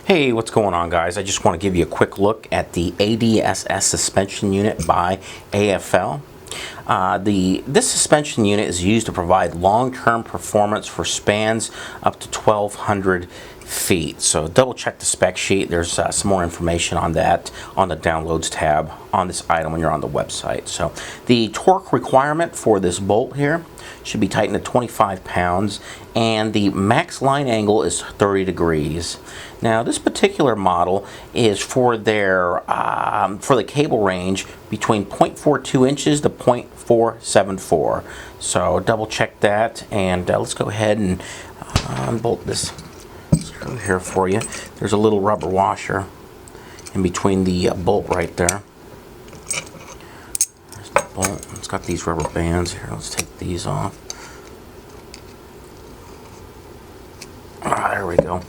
Hey, what's going on, guys? I just want to give you a quick look at the ADSS suspension unit by AFL. This suspension unit is used to provide long-term performance for spans up to 1,200 feet. So double check the spec sheet. There's some more information on that on the downloads tab on this item when you're on the website. So the torque requirement for this bolt here should be tightened to 25 pounds, and the max line angle is 30 degrees. Now this particular model is for their for the cable range between 0.42 inches to 0.474. So double check that, and let's go ahead and unbolt this screw here for you. There's a little rubber washer in between the bolt right there. There's the bolt. It's got these rubber bands here. Let's take these off. There we go.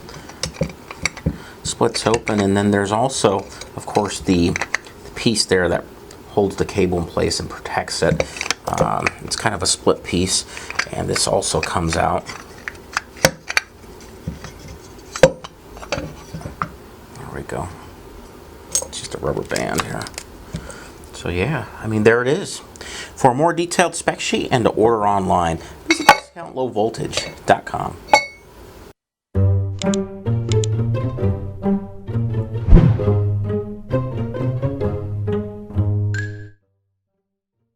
Splits open, and then there's also, of course, the piece there that holds the cable in place and protects it. It's kind of a split piece, and this also comes out. There we go. It's just a rubber band here. So yeah, I mean, there it is. For a more detailed spec sheet and to order online, visit discountlowvoltage.com.